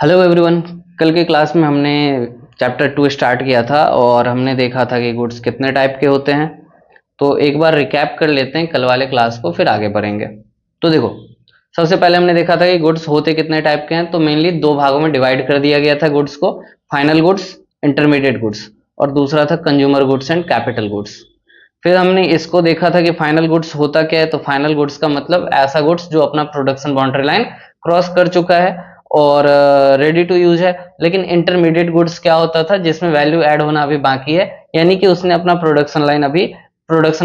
Hello everyone. कल के class में हमने चैप्टर 2 स्टार्ट किया था और हमने देखा था कि गुड्स कितने टाइप के होते हैं। तो एक बार रिकैप कर लेते हैं कल वाले क्लास को, फिर आगे बढ़ेंगे। तो देखो, सबसे पहले हमने देखा था कि गुड्स होते कितने टाइप के हैं। तो मेनली दो भागों में डिवाइड कर दिया गया था गुड्स को, फाइनल गुड्स, इंटरमीडिएट गुड्स, और दूसरा था consumer goods and capital goods. फिर हमने इसको देखा था कि फाइनल गुड्स होता क्या है। तो फाइनल गुड्स का मतलब ऐसा गुड्स जो अपना प्रोडक्शन बाउंड्री लाइन क्रॉस कर चुका है और रेडी टू यूज है। लेकिन इंटरमीडिएट गुड्स क्या होता था, जिसमें वैल्यू ऐड होना अभी बाकी है, यानी कि उसने अपना प्रोडक्शन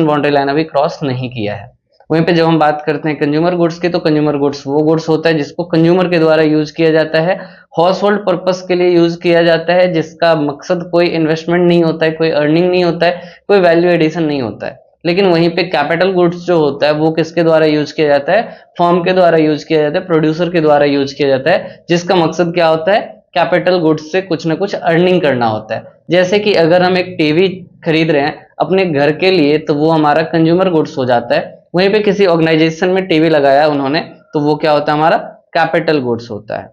बाउंड्री लाइन अभी क्रॉस नहीं किया है। वहीं पे जब हम बात करते हैं कंज्यूमर गुड्स की, तो कंज्यूमर गुड्स वो गुड्स होता है जिसको कंज्यूमर के द्वारा यूज किया जाता है, हाउस होल्ड पर्पस के लिए यूज किया जाता है, जिसका मकसद कोई इन्वेस्टमेंट नहीं होता है, कोई अर्निंग नहीं होता है, कोई वैल्यू एडिशन नहीं होता है। लेकिन वहीं पे कैपिटल गुड्स जो होता है वो किसके द्वारा यूज किया जाता है, फर्म के द्वारा यूज किया जाता है, प्रोड्यूसर के द्वारा यूज किया जाता है, जिसका मकसद क्या होता है, कैपिटल गुड्स से कुछ ना कुछ अर्निंग करना होता है। जैसे कि अगर हम एक टीवी खरीद रहे हैं अपने घर के लिए, तो वो हमारा कंज्यूमर गुड्स हो जाता है। वहीं पे किसी ऑर्गेनाइजेशन में टीवी लगाया उन्होंने, तो वो क्या होता है, हमारा कैपिटल गुड्स होता है।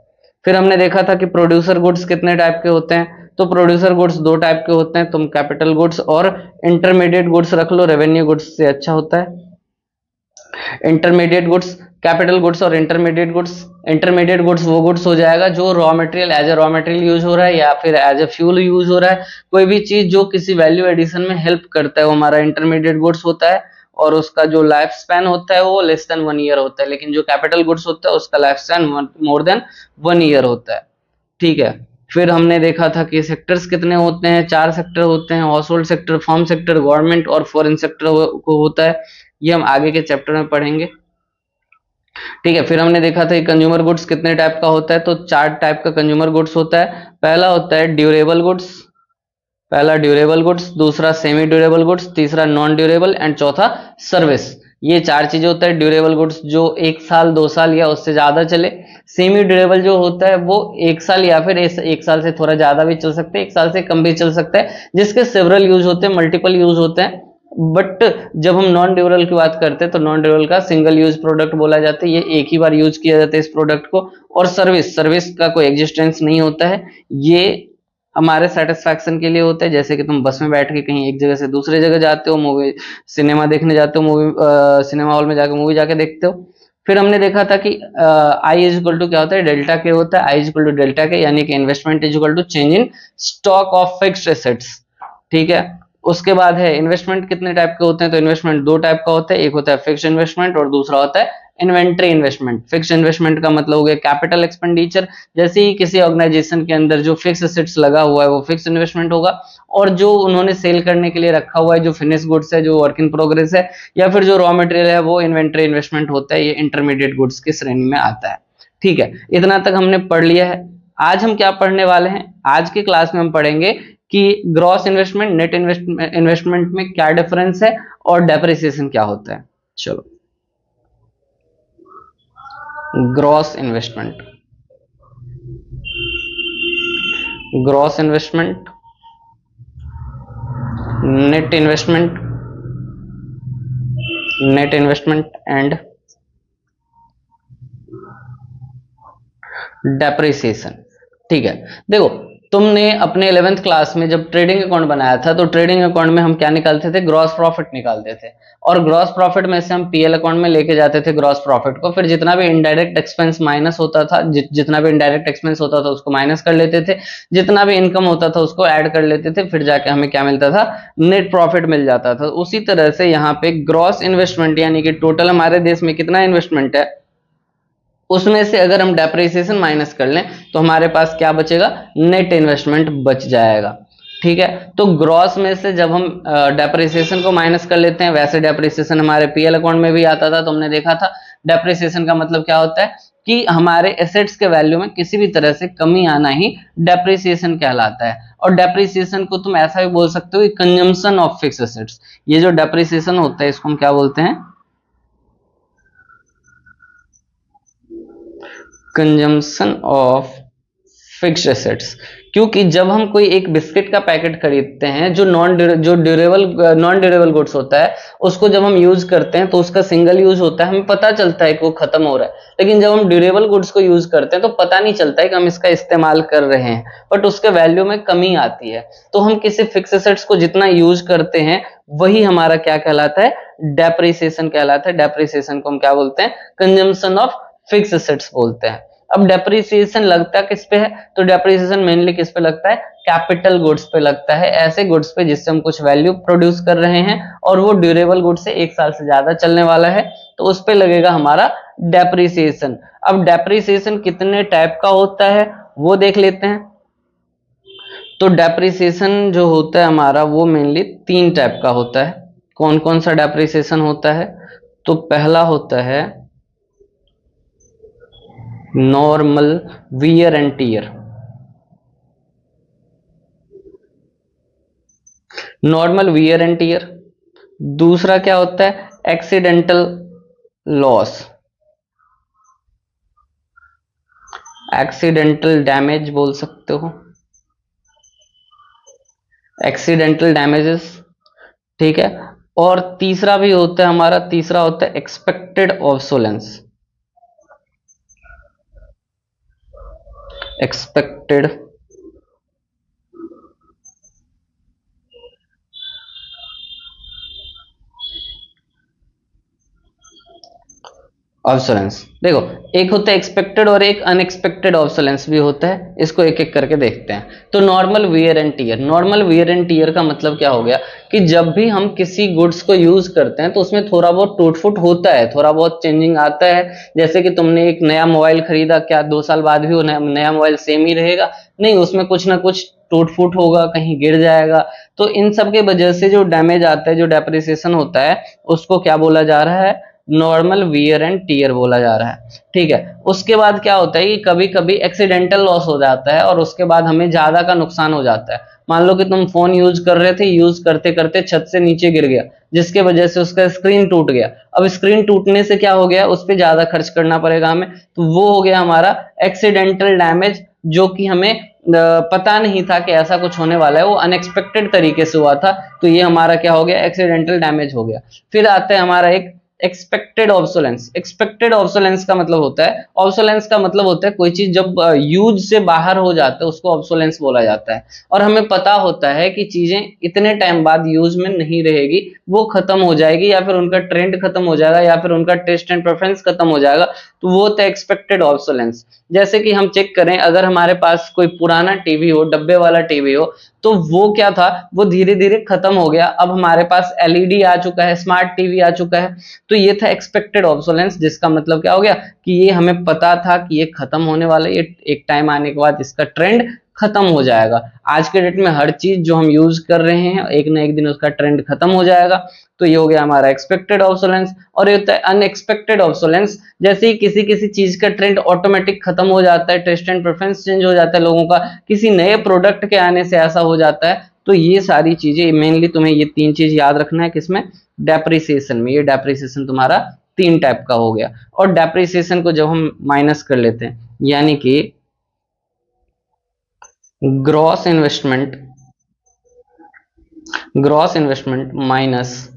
फिर हमने देखा था कि प्रोड्यूसर गुड्स कितने टाइप के होते हैं। तो प्रोड्यूसर गुड्स दो टाइप के होते हैं, तुम कैपिटल गुड्स और इंटरमीडिएट गुड्स रख लो, रेवेन्यू गुड्स से अच्छा होता है। इंटरमीडिएट गुड्स, कैपिटल गुड्स और इंटरमीडिएट गुड्स वो गुड्स हो जाएगा जो raw material as a raw material use हो रहा है या फिर एज ए फ्यूल यूज हो रहा है। कोई भी चीज जो किसी वैल्यू एडिशन में हेल्प करता है वो हमारा इंटरमीडिएट गुड्स होता है, और उसका जो लाइफ स्पैन होता है वो लेस देन 1 ईयर होता है। लेकिन जो कैपिटल गुड्स होता है उसका life span more than 1 year होता है। ठीक है। फिर हमने देखा था कि सेक्टर्स कितने होते हैं, 4 सेक्टर होते हैं, house hold sector, firm sector, government और फॉरेन सेक्टर को होता है। ये हम आगे के चैप्टर में पढ़ेंगे। ठीक है। फिर हमने देखा था कि कंज्यूमर गुड्स कितने टाइप का होता है। तो 4 टाइप का कंज्यूमर गुड्स होता है। पहला होता है ड्यूरेबल गुड्स, दूसरा सेमी ड्यूरेबल गुड्स, तीसरा नॉन ड्यूरेबल एंड चौथा सर्विस। ये 4 चीजें होता है। ड्यूरेबल गुड्स जो 1 साल 2 साल या उससे ज्यादा चले। सेमी ड्यूरेबल जो होता है वो 1 साल या फिर 1 साल से थोड़ा ज्यादा भी चल सकते हैं, 1 साल से कम भी चल सकता है, जिसके सेवरल यूज होते हैं, मल्टीपल यूज होते हैं। बट जब हम नॉन ड्यूरेबल की बात करते हैं तो नॉन ड्यूरेबल का सिंगल यूज प्रोडक्ट बोला जाता है, ये एक ही बार यूज किया जाता है इस प्रोडक्ट को। और सर्विस का कोई एग्जिस्टेंस नहीं होता है, ये हमारे सेटिस्फैक्शन के लिए होता है। जैसे कि तुम बस में बैठ के कहीं एक जगह से दूसरे जगह जाते हो, मूवी सिनेमा देखने जाते हो, सिनेमा हॉल में जाके मूवी जाके देखते हो। फिर हमने देखा था कि आई इज इक्वल टू क्या होता है, डेल्टा के होता है। I is equal to delta K, यानी कि investment is equal to change in stock of fixed assets. ठीक है। उसके बाद है इन्वेस्टमेंट कितने टाइप के होते हैं। तो इन्वेस्टमेंट दो टाइप का होता है, एक होता है फिक्स्ड इन्वेस्टमेंट और दूसरा होता है इन्वेंटरी इन्वेस्टमेंट। फिक्स्ड इन्वेस्टमेंट का मतलब हो गया कैपिटल एक्सपेंडिचर, जैसे ही किसी ऑर्गेनाइजेशन के अंदर जो फिक्स एसेट्स लगा हुआ है वो फिक्स इन्वेस्टमेंट होगा, और जो उन्होंने सेल करने के लिए रखा हुआ है, जो फिनिश गुड्स है, जो वर्क इन प्रोग्रेस है, या फिर जो रॉ मटेरियल है, वो इन्वेंटरी इन्वेस्टमेंट होता है। ये इंटरमीडिएट गुड्स की श्रेणी में आता है। ठीक है, इतना तक हमने पढ़ लिया है। आज हम क्या पढ़ने वाले हैं, आज की क्लास में हम पढ़ेंगे कि ग्रॉस इन्वेस्टमेंट, नेट इन्वेस्टमेंट में क्या डिफरेंस है और डेप्रिसिएशन क्या होता है। चलो, gross investment, net investment, and depreciation. ठीक है। देखो, तुमने अपने 11th क्लास में जब ट्रेडिंग अकाउंट बनाया था, तो ट्रेडिंग अकाउंट में हम क्या निकालते थे, ग्रॉस प्रॉफिट निकालते थे। और ग्रॉस प्रॉफिट में से हम पीएल अकाउंट में लेके जाते थे ग्रॉस प्रॉफिट को। फिर जितना भी इनडायरेक्ट एक्सपेंस माइनस होता था, जितना भी इनडायरेक्ट एक्सपेंस होता था उसको माइनस कर लेते थे, जितना भी इनकम होता था उसको ऐड कर लेते थे, फिर जाके हमें क्या मिलता था, नेट प्रॉफिट मिल जाता था। उसी तरह से यहाँ पे ग्रॉस इन्वेस्टमेंट, यानी कि टोटल हमारे देश में कितना इन्वेस्टमेंट है, उसमें से अगर हम डेप्रिसिएशन माइनस कर लें तो हमारे पास क्या बचेगा, नेट इन्वेस्टमेंट बच जाएगा। ठीक है। तो ग्रॉस में से जब हम डेप्रिसिएशन को माइनस कर लेते हैं, वैसे डेप्रिसिएशन हमारे पीएल अकाउंट में भी आता था, तो हमने देखा था डेप्रिसिएशन का मतलब क्या होता है कि हमारे एसेट्स के वैल्यू में किसी भी तरह से कमी आना ही डेप्रिसिएशन कहलाता है। और डेप्रिसिएशन को तुम ऐसा भी बोल सकते हो कि कंजम्पशन ऑफ फिक्स एसेट्स। ये जो डेप्रिसिएशन होता है इसको हम क्या बोलते हैं, कंजम्पशन ऑफ फिक्स्ड एसेट्स, क्योंकि जब हम कोई एक बिस्किट का पैकेट खरीदते हैं जो नॉन ड्यूरेबल गुड्स होता है, उसको जब हम यूज करते हैं तो उसका सिंगल यूज होता है, हमें पता चलता है कि वो खत्म हो रहा है। लेकिन जब हम ड्यूरेबल गुड्स को यूज करते हैं तो पता नहीं चलता है कि हम इसका इस्तेमाल कर रहे हैं, बट उसके वैल्यू में कमी आती है। तो हम किसी फिक्स एसेट्स को जितना यूज करते हैं वही हमारा क्या कहलाता है, डेप्रिसिएशन कहलाता है। डेप्रिसिएशन को हम क्या बोलते हैं, कंजम्पशन ऑफ फिक्स एसेट्स बोलते हैं। अब डेप्रिसिएशन लगता किस पे है, तो डेप्रिसिएशन मेनली किस पे लगता है, कैपिटल गुड्स पे लगता है, ऐसे गुड्स पे जिससे हम कुछ वैल्यू प्रोड्यूस कर रहे हैं और वो ड्यूरेबल गुड्स से 1 साल से ज्यादा चलने वाला है, तो उस पे लगेगा हमारा डेप्रिसिएशन। अब डेप्रिसिएशन कितने टाइप का होता है वो देख लेते हैं। तो डेप्रिसिएशन जो होता है हमारा वो मेनली 3 टाइप का होता है। कौन कौन सा डेप्रिसिएशन होता है, तो पहला होता है normal wear and tear. Normal wear and tear. दूसरा क्या होता है, एक्सीडेंटल लॉस, एक्सीडेंटल डैमेज बोल सकते हो, एक्सीडेंटल डैमेजेस, ठीक है। और तीसरा भी होता है हमारा, तीसरा होता है एक्सपेक्टेड ऑब्सोलेंस, एक्सपेक्टेड ऑब्सोलेंस। देखो, एक होता है एक्सपेक्टेड और एक अनएक्सपेक्टेड ऑब्सोलेंस भी होता है, इसको एक एक करके देखते हैं। तो normal wear and tear, normal wear and tear का मतलब क्या हो गया कि जब भी हम किसी गुड्स को यूज करते हैं तो उसमें थोड़ा बहुत टूट फूट होता है, थोड़ा बहुत चेंजिंग आता है। जैसे कि तुमने एक नया मोबाइल खरीदा, क्या 2 साल बाद भी वो नया मोबाइल सेम ही रहेगा? नहीं, उसमें कुछ ना कुछ टूट फूट होगा, कहीं गिर जाएगा। तो इन सब के वजह से जो डैमेज आता है, जो डेप्रिसिएशन होता है, उसको क्या बोला जा रहा है, नॉर्मल वियर एंड टीयर बोला जा रहा है, ठीक है। उसके बाद क्या होता है कि कभी कभी एक्सीडेंटल लॉस हो जाता है और उसके बाद हमें ज्यादा का नुकसान हो जाता है। मान लो कि तुम फोन यूज कर रहे थे, यूज करते करते छत से नीचे गिर गया, जिसके वजह से उसका स्क्रीन टूट गया। अब स्क्रीन टूटने से क्या हो गया, उस पर ज्यादा खर्च करना पड़ेगा हमें, तो वो हो गया हमारा एक्सीडेंटल डैमेज, जो कि हमें पता नहीं था कि ऐसा कुछ होने वाला है, वो अनएक्सपेक्टेड तरीके से हुआ था। तो ये हमारा क्या हो गया, एक्सीडेंटल डैमेज हो गया। फिर आता है हमारा एक एक्सपेक्टेड ऑब्सोलेंस। एक्सपेक्टेड ऑब्सोलेंस का मतलब होता है, ऑब्सोलेंस का मतलब होता है कोई चीज जब यूज से बाहर हो जाता है उसको ऑब्सोलेंस बोला जाता है। और हमें पता होता है कि चीजें इतने टाइम बाद यूज में नहीं रहेगी, वो खत्म हो जाएगी, या फिर उनका ट्रेंड खत्म हो जाएगा, या फिर उनका टेस्ट एंड प्रेफरेंस खत्म हो जाएगा, तो वो होता है एक्सपेक्टेड ऑब्सोलेंस। जैसे कि हम चेक करें, अगर हमारे पास कोई पुराना टीवी हो, डब्बे वाला टीवी हो, तो वो क्या था, वो धीरे धीरे खत्म हो गया। अब हमारे पास एलईडी आ चुका है, स्मार्ट टीवी आ चुका है। तो ये था एक्सपेक्टेड ऑब्सोलेंस, जिसका मतलब क्या हो गया कि ये हमें पता था कि ये खत्म होने वाला है, ये एक टाइम आने के बाद इसका ट्रेंड खत्म हो जाएगा। आज के डेट में हर चीज जो हम यूज कर रहे हैं, एक ना एक दिन उसका ट्रेंड खत्म हो जाएगा। तो ये हो गया हमारा एक्सपेक्टेड ऑब्सोलेंस। और ये होता है अनएक्सपेक्टेड ऑब्सोलेंस, जैसे ही किसी किसी चीज का ट्रेंड ऑटोमेटिक खत्म हो जाता है, टेस्ट एंड प्रेफरेंस चेंज हो जाता है लोगों का, किसी नए प्रोडक्ट के आने से ऐसा हो जाता है। तो ये सारी चीजें मेनली तुम्हें ये 3 चीज याद रखना है, किसमें, डेप्रिसिएशन में। ये डेप्रिसिएशन तुम्हारा 3 टाइप का हो गया। और डेप्रिसिएशन को जब हम माइनस कर लेते हैं, यानी कि ग्रॉस इन्वेस्टमेंट माइनस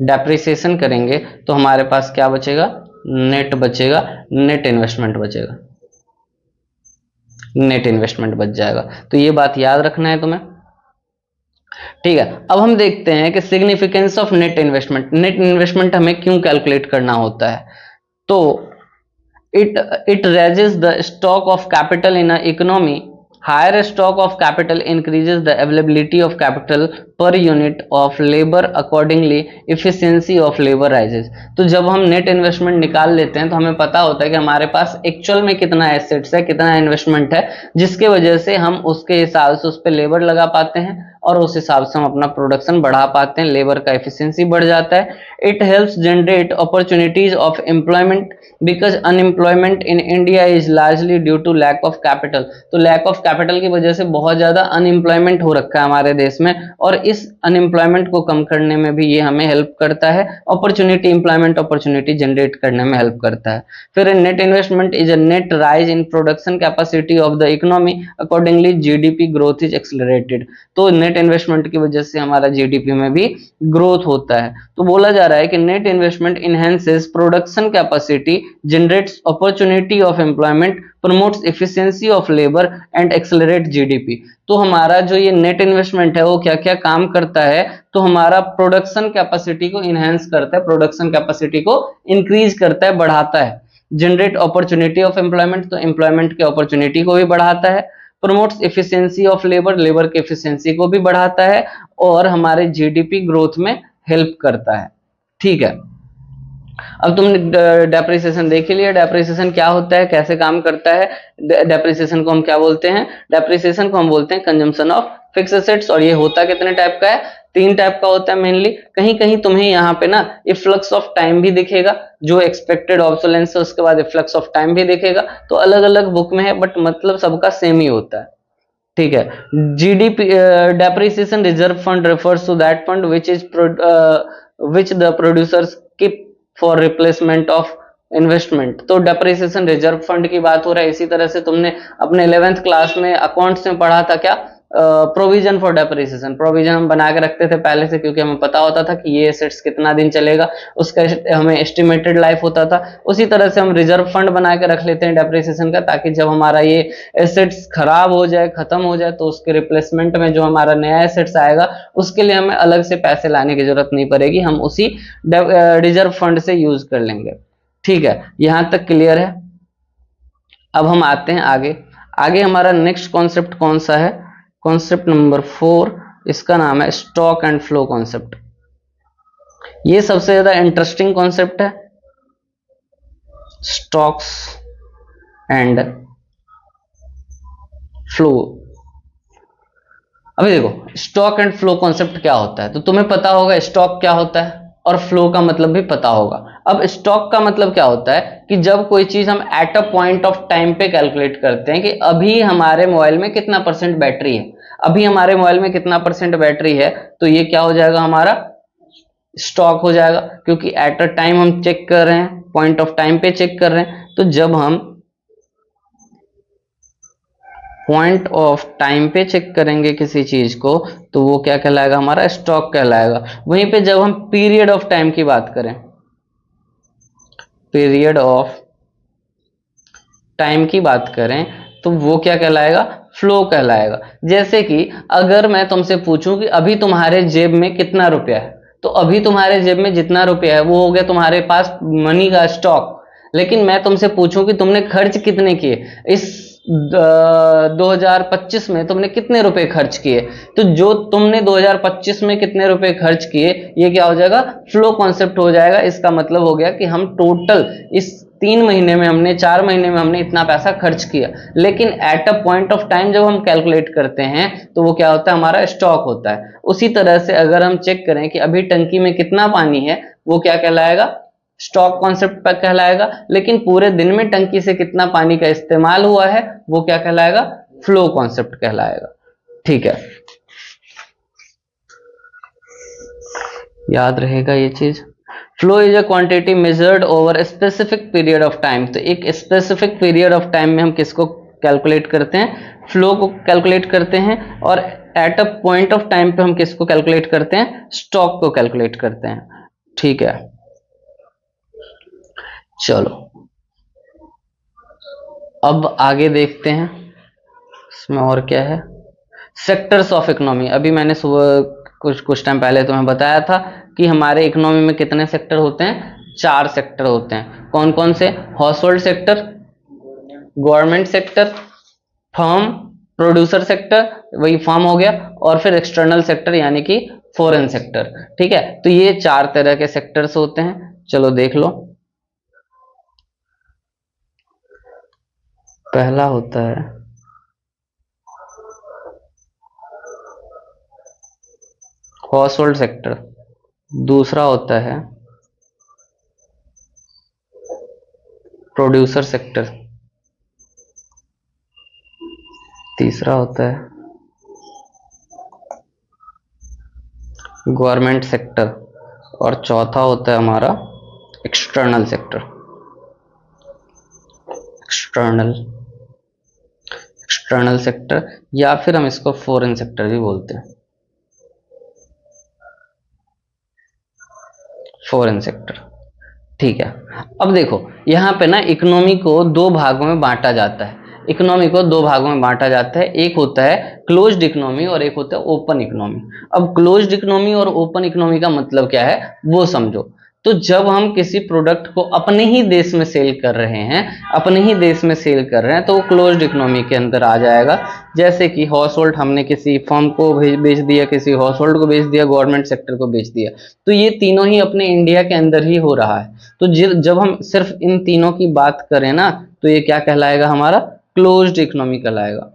डेप्रिसिएशन करेंगे, तो हमारे पास क्या बचेगा, नेट बचेगा, नेट इन्वेस्टमेंट बचेगा, नेट इन्वेस्टमेंट बच जाएगा। तो ये बात याद रखना है तुम्हें, ठीक है। अब हम देखते हैं कि significance of net investment. Net investment हमें क्यों कैलकुलेट करना होता है, तो it raises the stock of capital in an economy. Higher stock of capital increases the availability of capital per unit of labor, accordingly efficiency of labor rises। तो जब हम net investment निकाल लेते हैं तो हमें पता होता है कि हमारे पास एक्चुअल में कितना एसेट्स है, कितना इन्वेस्टमेंट है, जिसके वजह से हम उसके हिसाब से उस पर लेबर लगा पाते हैं और उस हिसाब से हम अपना प्रोडक्शन बढ़ा पाते हैं, लेबर का एफिशिएंसी बढ़ जाता है। It helps generate opportunities of employment because unemployment in India is largely due to lack of capital. तो लैक ऑफ कैपिटल की वजह से बहुत ज्यादा अनएम्प्लॉयमेंट हो रखा है हमारे देश में, और इस अनएम्प्लॉयमेंट को कम करने में भी ये हमें हेल्प करता है, अपॉर्चुनिटी एम्प्लॉयमेंट अपॉर्चुनिटी जनरेट करने में हेल्प करता है। फिर net investment is a net rise in production capacity of the economy, accordingly GDP growth is accelerated. तो नेट इन्वेस्टमेंट की वजह से हमारा जीडीपी में भी ग्रोथ होता है। तो बोला जा रहा है कि net investment enhances production capacity, generates opportunity of employment, promotes efficiency of labour and accelerate GDP. तो हमारा जो ये नेट इन्वेस्टमेंट है वो क्या क्या काम करता है, तो हमारा प्रोडक्शन कैपेसिटी को इनहेंस करता है, प्रोडक्शन कैपेसिटी को इंक्रीज करता है, बढ़ाता है। जनरेट अपॉर्चुनिटी ऑफ एम्प्लॉयमेंट, तो एम्प्लॉयमेंट के अपॉर्चुनिटी को भी बढ़ाता है। Promotes efficiency of labour, labour के एफिशिएंसी को भी बढ़ाता है, और हमारे जीडीपी ग्रोथ में हेल्प करता है। ठीक है, अब तुमने डेप्रिसिएशन देख ही लिया, डेप्रिसिएशन क्या होता है, कैसे काम करता है। डेप्रिसिएशन को हम क्या बोलते हैं, डेप्रिसिएशन को हम बोलते हैं कंजम्पशन ऑफ फिक्स एसेट्स। और ये होता कितने टाइप का है, 3 टाइप का होता है मेनली। कहीं कहीं तुम्हें यहाँ पे ना इफ्लक्स ऑफ टाइम भी दिखेगा, जो एक्सपेक्टेड ऑब्सोलेंस है उसके बाद इफ्लक्स ऑफ टाइम भी दिखेगा, तो अलग अलग बुक में है, बट मतलब सबका सेम ही होता है। ठीक है, GDP depreciation reserve fund refers to that fund which the producers keep for replacement of investment. तो डेप्रिसिएशन रिजर्व फंड की बात हो रहा है। इसी तरह से तुमने अपने 11th क्लास में अकाउंट्स में पढ़ा था क्या, प्रोविजन फॉर डेप्रिसिएशन। प्रोविजन हम बना के रखते थे पहले से, क्योंकि हमें पता होता था कि ये एसेट्स कितना दिन चलेगा, उसका हमें एस्टिमेटेड लाइफ होता था। उसी तरह से हम रिजर्व फंड बना के रख लेते हैं डेप्रिसिएशन का, ताकि जब हमारा ये एसेट्स खराब हो जाए, खत्म हो जाए, तो उसके रिप्लेसमेंट में जो हमारा नया एसेट्स आएगा उसके लिए हमें अलग से पैसे लाने की जरूरत नहीं पड़ेगी, हम उसी रिजर्व फंड से यूज कर लेंगे। ठीक है, यहां तक क्लियर है। अब हम आते हैं आगे। आगे हमारा नेक्स्ट कॉन्सेप्ट कौन सा है, कॉन्सेप्ट नंबर 4, इसका नाम है स्टॉक एंड फ्लो कॉन्सेप्ट। ये सबसे ज्यादा इंटरेस्टिंग कॉन्सेप्ट है, स्टॉक्स एंड फ्लो। अभी देखो स्टॉक एंड फ्लो कॉन्सेप्ट क्या होता है, तो तुम्हें पता होगा स्टॉक क्या होता है, और फ्लो का मतलब भी पता होगा। अब स्टॉक का मतलब क्या होता है कि जब कोई चीज हम at a point of time पे कैलकुलेट करते हैं कि अभी हमारे मोबाइल में कितना परसेंट बैटरी है, अभी हमारे मोबाइल में कितना परसेंट बैटरी है, तो ये क्या हो जाएगा, हमारा स्टॉक हो जाएगा। क्योंकि एट अ टाइम हम चेक कर रहे हैं, पॉइंट ऑफ टाइम पे चेक कर रहे हैं, तो जब हम पॉइंट ऑफ टाइम पे चेक करेंगे किसी चीज को, तो वो क्या कहलाएगा, हमारा स्टॉक कहलाएगा। वहीं पे जब हम पीरियड ऑफ टाइम की बात करें, पीरियड ऑफ टाइम की बात करें, तो वो क्या कहलाएगा, फ्लो कहलाएगा। जैसे कि अगर मैं तुमसे पूछूं कि अभी तुम्हारे जेब में कितना रुपया है, तो अभी तुम्हारे जेब में जितना रुपया है वो हो गया तुम्हारे पास मनी का स्टॉक। लेकिन मैं तुमसे पूछूं कि तुमने खर्च कितने किए, इस 2025 में तुमने कितने रुपए खर्च किए, तो जो तुमने 2025 में कितने रुपए खर्च किए, ये क्या हो जाएगा, फ्लो कॉन्सेप्ट हो जाएगा। इसका मतलब हो गया कि हम टोटल इस 3 महीने में हमने, 4 महीने में हमने इतना पैसा खर्च किया। लेकिन at a point of time जब हम कैलकुलेट करते हैं, तो वो क्या होता है, हमारा स्टॉक होता है। उसी तरह से अगर हम चेक करें कि अभी टंकी में कितना पानी है, वो क्या कहलाएगा, स्टॉक कॉन्सेप्ट पर कहलाएगा। लेकिन पूरे दिन में टंकी से कितना पानी का इस्तेमाल हुआ है, वो क्या कहलाएगा, फ्लो कॉन्सेप्ट कहलाएगा। ठीक है, याद रहेगा ये चीज। Flow is a quantity measured over specific period of time. तो एक स्पेसिफिक पीरियड ऑफ टाइम में हम किसको कैलकुलेट करते हैं, फ्लो को कैलकुलेट करते हैं। और at a point of time पे हम किसको कैलकुलेट करते हैं, स्टॉक को कैलकुलेट करते हैं। ठीक है, चलो अब आगे देखते हैं इसमें और क्या है। सेक्टर्स ऑफ इकोनॉमी, अभी मैंने सुबह कुछ कुछ टाइम पहले तुम्हें बताया था कि हमारे इकोनॉमी में कितने सेक्टर होते हैं, 4 सेक्टर होते हैं। कौन कौन से, house hold sector, government sector, firm, producer sector, वही फर्म हो गया, और फिर एक्सटर्नल सेक्टर यानी कि फॉरेन सेक्टर। ठीक है, तो ये 4 तरह के सेक्टर्स होते हैं। चलो देख लो, पहला होता है हाउस होल्ड सेक्टर, दूसरा होता है प्रोड्यूसर सेक्टर, तीसरा होता है गवर्नमेंट सेक्टर, और चौथा होता है हमारा external sector. External external sector, या फिर हम इसको फॉरेन सेक्टर भी बोलते हैं, फॉरेन सेक्टर। ठीक है, अब देखो यहाँ पे ना इकोनॉमी को दो भागों में बांटा जाता है। इकोनॉमी को दो भागों में बांटा जाता है, एक होता है क्लोज्ड इकोनॉमी और एक होता है ओपन इकोनॉमी। अब क्लोज्ड इकोनॉमी और ओपन इकोनॉमी का मतलब क्या है वो समझो। तो जब हम किसी प्रोडक्ट को अपने ही देश में सेल कर रहे हैं, अपने ही देश में सेल कर रहे हैं, तो वो क्लोज्ड इकोनॉमी के अंदर आ जाएगा। जैसे कि हाउस होल्ड हमने किसी फर्म को बेच दिया, किसी हाउस होल्ड को बेच दिया, गवर्नमेंट सेक्टर को बेच दिया, तो ये तीनों ही अपने इंडिया के अंदर ही हो रहा है। तो जब हम सिर्फ इन तीनों की बात करें ना, तो ये क्या कहलाएगा, हमारा क्लोज्ड इकोनॉमी कहलाएगा।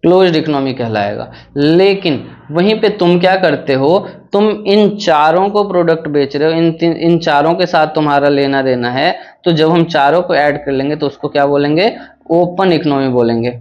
क्लोज्ड इकोनॉमी कहलाएगा। लेकिन वहीं पे तुम क्या करते हो, तुम इन चारों को प्रोडक्ट बेच रहे हो, इन चारों के साथ तुम्हारा लेना देना है, तो जब हम चारों को ऐड कर लेंगे तो उसको क्या बोलेंगे, ओपन इकोनॉमी बोलेंगे।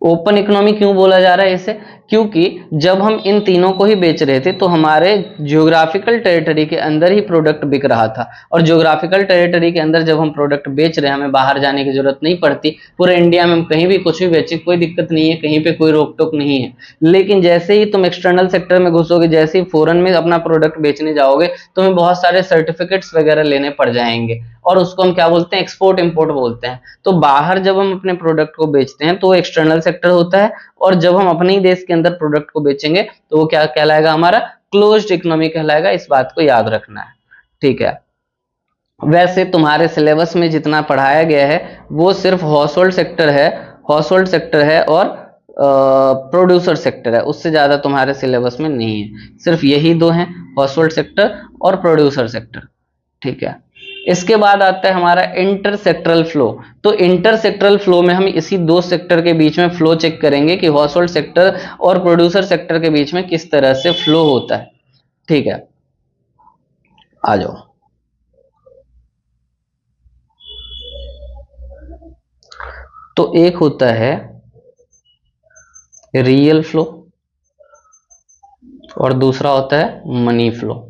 ओपन इकोनॉमी क्यों बोला जा रहा है इसे, क्योंकि जब हम इन तीनों को ही बेच रहे थे तो हमारे ज्योग्राफिकल टेरिटरी के अंदर ही प्रोडक्ट बिक रहा था। और ज्योग्राफिकल टेरिटरी के अंदर जब हम प्रोडक्ट बेच रहे हैं, हमें बाहर जाने की जरूरत नहीं पड़ती, पूरे इंडिया में हम कहीं भी कुछ भी बेचे, कोई दिक्कत नहीं है, कहीं पे कोई रोक टोक नहीं है। लेकिन जैसे ही तुम एक्सटर्नल सेक्टर में घुसोगे, जैसे ही फॉरेन में अपना प्रोडक्ट बेचने जाओगे, तुम्हें बहुत सारे सर्टिफिकेट्स वगैरह लेने पड़ जाएंगे, और उसको हम क्या बोलते हैं, एक्सपोर्ट इंपोर्ट बोलते हैं। तो बाहर जब हम अपने प्रोडक्ट को बेचते हैं तो वो एक्सटर्नल सेक्टर होता है, और जब हम अपने ही देश के अंदर प्रोडक्ट को बेचेंगे तो वो क्या कहलाएगा, हमारा क्लोज्ड इकोनॉमी कहलाएगा। इस बात को याद रखना है, ठीक है। वैसे तुम्हारे सिलेबस में जितना पढ़ाया गया है वो सिर्फ हाउस होल्ड सेक्टर है, हाउस होल्ड सेक्टर है और प्रोड्यूसर सेक्टर है, उससे ज्यादा तुम्हारे सिलेबस में नहीं है। सिर्फ यही दो हैं, हाउस होल्ड सेक्टर और प्रोड्यूसर सेक्टर, ठीक है। इसके बाद आता है हमारा इंटरसेक्टरल फ्लो। तो इंटरसेक्टरल फ्लो में हम इसी दो सेक्टर के बीच में फ्लो चेक करेंगे कि हाउस होल्ड सेक्टर और प्रोड्यूसर सेक्टर के बीच में किस तरह से फ्लो होता है, ठीक है। आ जाओ, तो एक होता है रियल फ्लो और दूसरा होता है मनी फ्लो।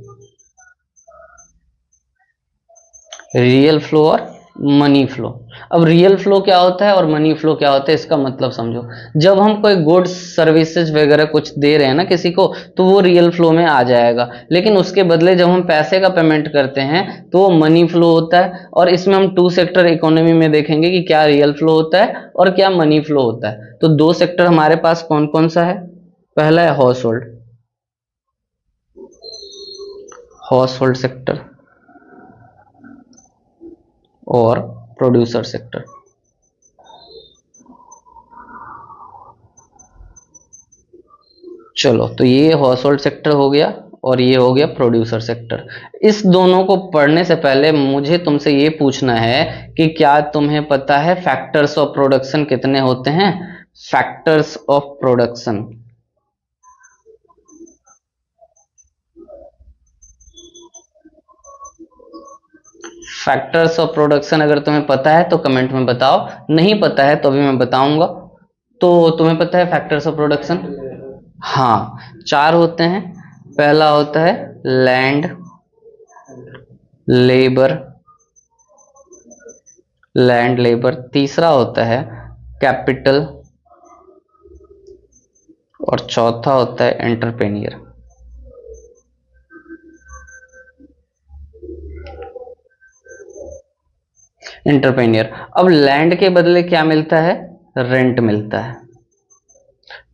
रियल फ्लो और मनी फ्लो। अब रियल फ्लो क्या होता है और मनी फ्लो क्या होता है, इसका मतलब समझो। जब हम कोई गुड्स सर्विसेज वगैरह कुछ दे रहे हैं ना किसी को, तो वो रियल फ्लो में आ जाएगा। लेकिन उसके बदले जब हम पैसे का पेमेंट करते हैं तो वो मनी फ्लो होता है। और इसमें हम टू सेक्टर इकोनॉमी में देखेंगे कि क्या रियल फ्लो होता है और क्या मनी फ्लो होता है। तो दो सेक्टर हमारे पास कौन कौन सा है, पहला है house hold, house hold sector और प्रोड्यूसर सेक्टर। चलो, तो ये हाउस होल्ड सेक्टर हो गया और ये हो गया प्रोड्यूसर सेक्टर। इस दोनों को पढ़ने से पहले मुझे तुमसे ये पूछना है कि क्या तुम्हें पता है फैक्टर्स ऑफ प्रोडक्शन कितने होते हैं। Factors of production, factors of production अगर तुम्हें पता है तो कमेंट में बताओ, नहीं पता है तो अभी मैं बताऊंगा। तो तुम्हें पता है फैक्टर्स ऑफ प्रोडक्शन, हाँ, चार होते हैं। पहला होता है लैंड, लेबर, लैंड लेबर। तीसरा होता है कैपिटल और चौथा होता है एंटरप्रेन्योर। एंटरप्रेन्योर। अब लैंड के बदले क्या मिलता है, रेंट मिलता है।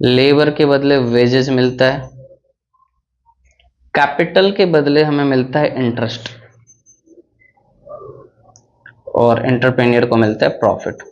लेबर के बदले वेजेस मिलता है। कैपिटल के बदले हमें मिलता है इंटरेस्ट और एंटरप्रेन्योर को मिलता है प्रॉफिट।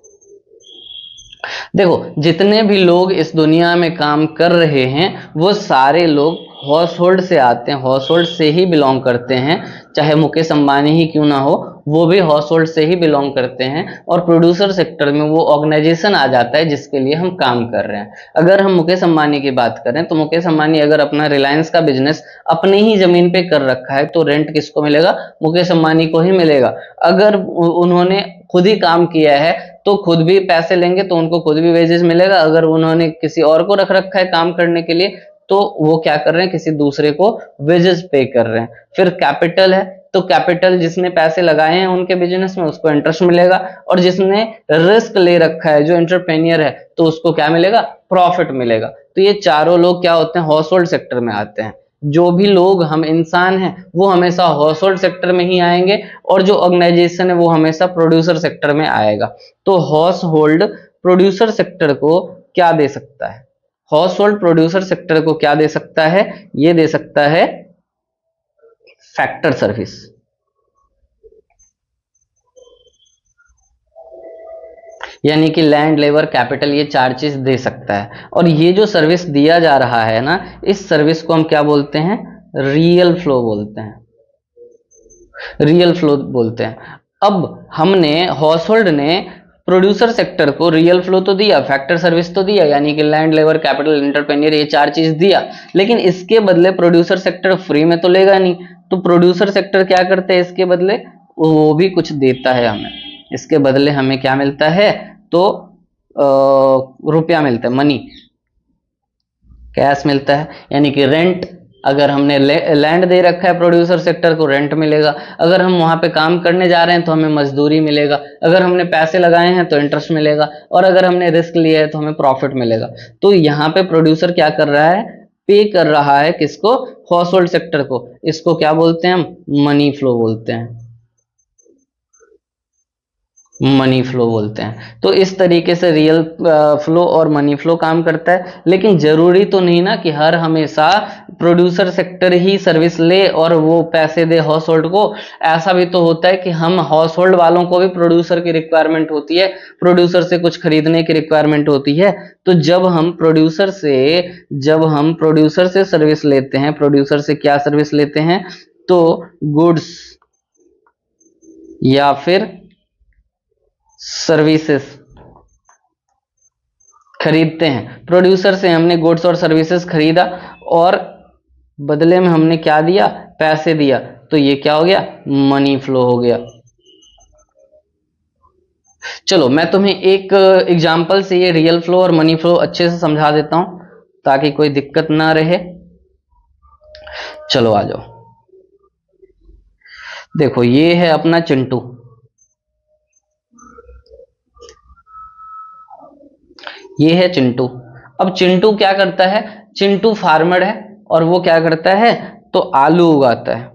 देखो, जितने भी लोग इस दुनिया में काम कर रहे हैं वो सारे लोग हाउस होल्ड से आते हैं, हाउस होल्ड से ही बिलोंग करते हैं, चाहे मुकेश अंबानी ही क्यों ना हो, वो भी हाउस होल्ड से ही बिलोंग करते हैं। और प्रोड्यूसर सेक्टर में वो ऑर्गेनाइजेशन आ जाता है जिसके लिए हम काम कर रहे हैं। अगर हम मुकेश अंबानी की बात करें तो मुकेश अंबानी अगर अपना रिलायंस का बिजनेस अपनी ही जमीन पे कर रखा है तो रेंट किसको मिलेगा? मुकेश अंबानी को ही मिलेगा। अगर उन्होंने खुद ही काम किया है तो खुद भी पैसे लेंगे, तो उनको खुद भी वेजेस मिलेगा। अगर उन्होंने किसी और को रख रखा है काम करने के लिए तो वो क्या कर रहे हैं? किसी दूसरे को वेजेस पे कर रहे हैं। फिर कैपिटल है, तो कैपिटल जिसने पैसे लगाए हैं उनके बिजनेस में उसको इंटरेस्ट मिलेगा, और जिसने रिस्क ले रखा है, जो एंटरप्रेन्योर है, तो उसको क्या मिलेगा? प्रॉफिट मिलेगा। तो ये चारों लोग क्या होते हैं? हाउस होल्ड सेक्टर में आते हैं। जो भी लोग हम इंसान हैं वो हमेशा हाउस होल्ड सेक्टर में ही आएंगे, और जो ऑर्गेनाइजेशन है वो हमेशा प्रोड्यूसर सेक्टर में आएगा। तो हाउस होल्ड प्रोड्यूसर सेक्टर को क्या दे सकता है? हाउस होल्ड प्रोड्यूसर सेक्टर को क्या दे सकता है? ये दे सकता है फैक्टर सर्विस। यानी कि लैंड, लेबर, कैपिटल, ये चार चीज दे सकता है। और ये जो सर्विस दिया जा रहा है ना, इस सर्विस को हम क्या बोलते हैं? रियल फ्लो बोलते हैं। रियल फ्लो बोलते हैं। अब हमने हाउस होल्ड ने प्रोड्यूसर सेक्टर को रियल फ्लो तो दिया, फैक्टर सर्विस तो दिया, यानी कि लैंड, लेबर, कैपिटल, एंटरप्रेन्योर, ये चार चीज दिया, लेकिन इसके बदले प्रोड्यूसर सेक्टर फ्री में तो लेगा नहीं। तो प्रोड्यूसर सेक्टर क्या करते हैं इसके बदले? वो भी कुछ देता है हमें। इसके बदले हमें क्या मिलता है? तो रुपया मिलता है, मनी, कैश मिलता है। यानी कि रेंट, अगर हमने लैंड दे रखा है प्रोड्यूसर सेक्टर को, रेंट मिलेगा। अगर हम वहां पे काम करने जा रहे हैं तो हमें मजदूरी मिलेगा। अगर हमने पैसे लगाए हैं तो इंटरेस्ट मिलेगा, और अगर हमने रिस्क लिया है तो हमें प्रॉफिट मिलेगा। तो यहाँ पे प्रोड्यूसर क्या कर रहा है? पे कर रहा है किसको? हाउस होल्ड सेक्टर को। इसको क्या बोलते हैं हम? मनी फ्लो बोलते हैं। मनी फ्लो बोलते हैं। तो इस तरीके से रियल फ्लो और मनी फ्लो काम करता है। लेकिन जरूरी तो नहीं ना कि हर हमेशा प्रोड्यूसर सेक्टर ही सर्विस ले और वो पैसे दे हाउस होल्ड को। ऐसा भी तो होता है कि हम हाउस होल्ड वालों को भी प्रोड्यूसर की रिक्वायरमेंट होती है, प्रोड्यूसर से कुछ खरीदने की रिक्वायरमेंट होती है। तो जब हम प्रोड्यूसर से सर्विस लेते हैं, प्रोड्यूसर से क्या सर्विस लेते हैं? तो गुड्स या फिर सर्विसेज खरीदते हैं। प्रोड्यूसर से हमने गुड्स और सर्विसेज खरीदा, और बदले में हमने क्या दिया? पैसे दिया। तो ये क्या हो गया? मनी फ्लो हो गया। चलो मैं तुम्हें एक एग्जांपल से ये रियल फ्लो और मनी फ्लो अच्छे से समझा देता हूं ताकि कोई दिक्कत ना रहे। चलो आ जाओ। देखो ये है अपना चिंटू, ये है चिंटू। अब चिंटू क्या करता है? चिंटू फार्मर है, और वो क्या करता है? तो आलू उगाता है।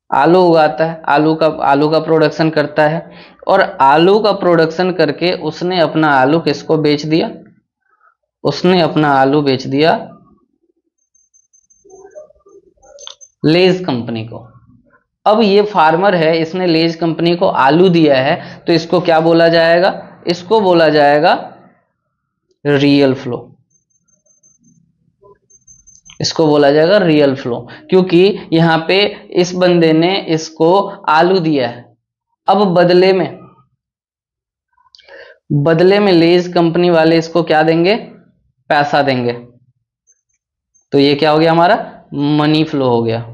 आलू उगाता है, आलू का प्रोडक्शन करता है, और आलू का प्रोडक्शन करके उसने अपना आलू किसको बेच दिया? उसने अपना आलू बेच दिया लेज कंपनी को। अब ये फार्मर है, इसने लेज कंपनी को आलू दिया है, तो इसको क्या बोला जाएगा? इसको बोला जाएगा रियल फ्लो। इसको बोला जाएगा रियल फ्लो, क्योंकि यहां पे इस बंदे ने इसको आलू दिया है। अब बदले में लेज कंपनी वाले इसको क्या देंगे? पैसा देंगे। तो ये क्या हो गया? हमारा मनी फ्लो हो गया।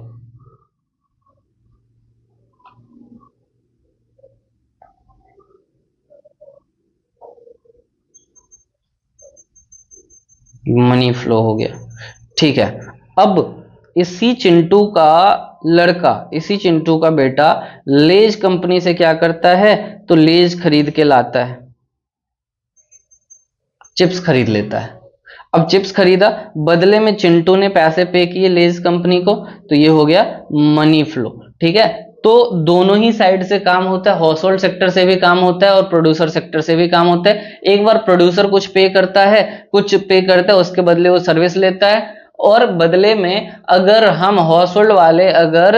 मनी फ्लो हो गया, ठीक है। अब इसी चिंटू का लड़का, इसी चिंटू का बेटा लेज कंपनी से क्या करता है? तो लेज खरीद के लाता है, चिप्स खरीद लेता है। अब चिप्स खरीदा, बदले में चिंटू ने पैसे पे किए लेज कंपनी को, तो ये हो गया मनी फ्लो, ठीक है। तो दोनों ही साइड से काम होता है, हाउस होल्ड सेक्टर से भी काम होता है और प्रोड्यूसर सेक्टर से भी काम होता है। एक बार प्रोड्यूसर कुछ पे करता है, उसके बदले वो सर्विस लेता है, और बदले में अगर हम हाउस होल्ड वाले अगर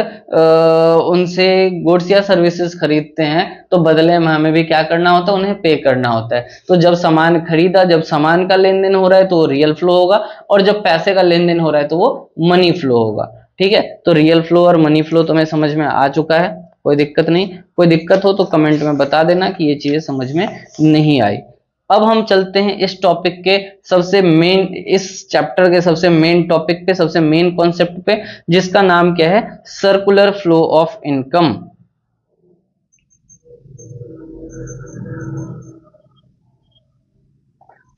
उनसे गुड्स या सर्विसेज खरीदते हैं तो बदले में हमें भी क्या करना होता है, उन्हें पे करना होता है। तो जब सामान खरीदा, जब सामान का लेन देन हो रहा है तो वो रियल फ्लो होगा, और जब पैसे का लेन देन हो रहा है तो वो मनी फ्लो होगा। ठीक है, तो रियल फ्लो और मनी फ्लो तुम्हें समझ में आ चुका है, कोई दिक्कत नहीं। कोई दिक्कत हो तो कमेंट में बता देना कि ये चीजें समझ में नहीं आई। अब हम चलते हैं इस टॉपिक के सबसे मेन, इस चैप्टर के सबसे मेन टॉपिक पे, सबसे मेन कॉन्सेप्ट पे, जिसका नाम क्या है, circular flow of income.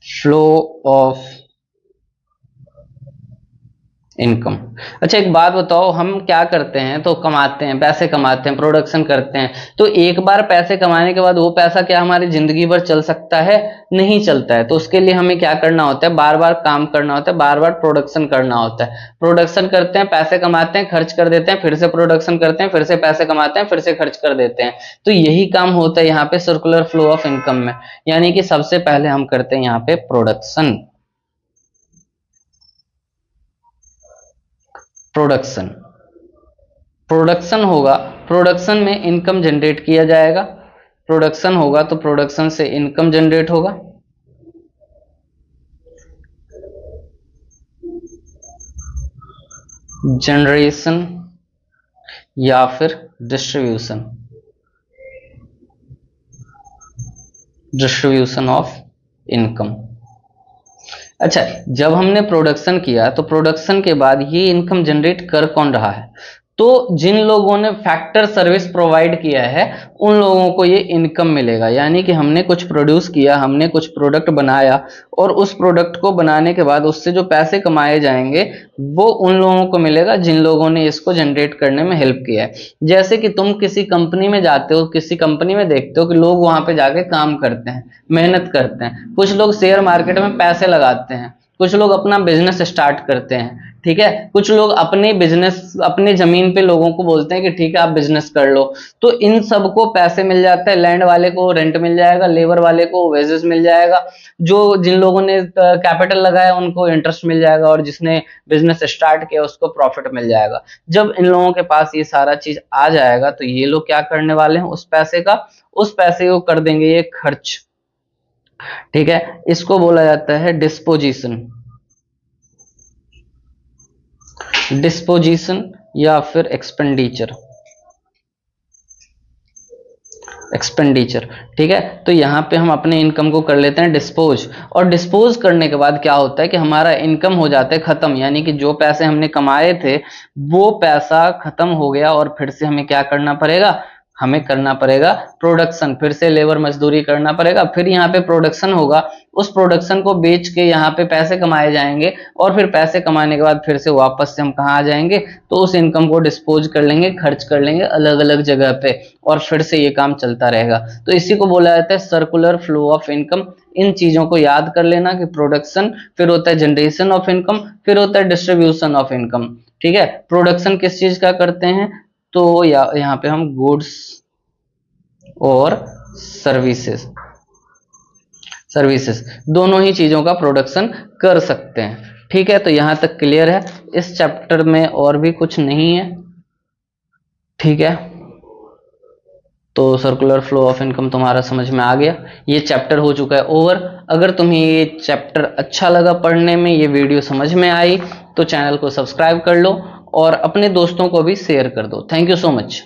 Flow of income. अच्छा एक बात बताओ, हम क्या करते हैं, तो कमाते हैं, पैसे कमाते हैं, प्रोडक्शन करते हैं, तो एक बार पैसे कमाने के बाद वो पैसा क्या हमारी जिंदगी भर चल सकता है? नहीं चलता है। तो उसके लिए हमें क्या करना होता है, बार बार काम करना होता है, बार बार प्रोडक्शन करना होता है। प्रोडक्शन करते हैं, पैसे कमाते हैं, खर्च कर देते हैं, फिर से प्रोडक्शन करते हैं, फिर से पैसे कमाते हैं, फिर से खर्च कर देते हैं। तो यही काम होता है यहाँ पे सर्कुलर फ्लो ऑफ इनकम में। यानी कि सबसे पहले हम करते हैं यहाँ पे प्रोडक्शन। प्रोडक्शन प्रोडक्शन होगा, प्रोडक्शन में इनकम जनरेट किया जाएगा। प्रोडक्शन होगा तो प्रोडक्शन से इनकम जनरेट होगा। जनरेशन या फिर डिस्ट्रीब्यूशन, डिस्ट्रीब्यूशन ऑफ इनकम। अच्छा, जब हमने प्रोडक्शन किया तो प्रोडक्शन के बाद ये इनकम जनरेट कर कौन रहा है? तो जिन लोगों ने फैक्टर सर्विस प्रोवाइड किया है उन लोगों को ये इनकम मिलेगा। यानी कि हमने कुछ प्रोड्यूस किया, हमने कुछ प्रोडक्ट बनाया, और उस प्रोडक्ट को बनाने के बाद उससे जो पैसे कमाए जाएंगे वो उन लोगों को मिलेगा जिन लोगों ने इसको जनरेट करने में हेल्प किया है। जैसे कि तुम किसी कंपनी में जाते हो, किसी कंपनी में देखते हो कि लोग वहां पे जाके काम करते हैं, मेहनत करते हैं, कुछ लोग शेयर मार्केट में पैसे लगाते हैं, कुछ लोग अपना बिजनेस स्टार्ट करते हैं, ठीक है, कुछ लोग अपने बिजनेस, अपनी जमीन पे लोगों को बोलते हैं कि ठीक है आप बिजनेस कर लो। तो इन सबको पैसे मिल जाते हैं, लैंड वाले को रेंट मिल जाएगा, लेबर वाले को वेजेस मिल जाएगा, जो जिन लोगों ने कैपिटल लगाया उनको इंटरेस्ट मिल जाएगा, और जिसने बिजनेस स्टार्ट किया उसको प्रॉफिट मिल जाएगा। जब इन लोगों के पास ये सारा चीज आ जाएगा तो ये लोग क्या करने वाले हैं, उस पैसे को कर देंगे ये खर्च। ठीक है, इसको बोला जाता है डिस्पोजिशन, डिस्पोजिशन या फिर एक्सपेंडिचर, एक्सपेंडिचर। ठीक है, तो यहाँ पे हम अपने इनकम को कर लेते हैं डिस्पोज, और डिस्पोज करने के बाद क्या होता है कि हमारा इनकम हो जाता है खत्म। यानी कि जो पैसे हमने कमाए थे वो पैसा खत्म हो गया, और फिर से हमें क्या करना पड़ेगा, हमें करना पड़ेगा प्रोडक्शन, फिर से लेबर मजदूरी करना पड़ेगा, फिर यहाँ पे प्रोडक्शन होगा, उस प्रोडक्शन को बेच के यहाँ पे पैसे कमाए जाएंगे, और फिर पैसे कमाने के बाद फिर से वापस से हम कहाँ आ जाएंगे, तो उस इनकम को डिस्पोज कर लेंगे, खर्च कर लेंगे अलग अलग जगह पे, और फिर से ये काम चलता रहेगा। तो इसी को बोला जाता है सर्कुलर फ्लो ऑफ इनकम। इन चीजों को याद कर लेना कि प्रोडक्शन, फिर होता है जनरेशन ऑफ इनकम, फिर होता है डिस्ट्रीब्यूशन ऑफ इनकम। ठीक है, प्रोडक्शन किस चीज का करते हैं, तो यहाँ पे हम गुड्स और सर्विसेज, दोनों ही चीजों का प्रोडक्शन कर सकते हैं। ठीक है, तो यहां तक क्लियर है। इस चैप्टर में और भी कुछ नहीं है। ठीक है, तो सर्कुलर फ्लो ऑफ इनकम तुम्हारा समझ में आ गया, ये चैप्टर हो चुका है ओवर। अगर तुम्हें ये चैप्टर अच्छा लगा पढ़ने में, ये वीडियो समझ में आई, तो चैनल को सब्सक्राइब कर लो और अपने दोस्तों को भी शेयर कर दो। Thank you so much.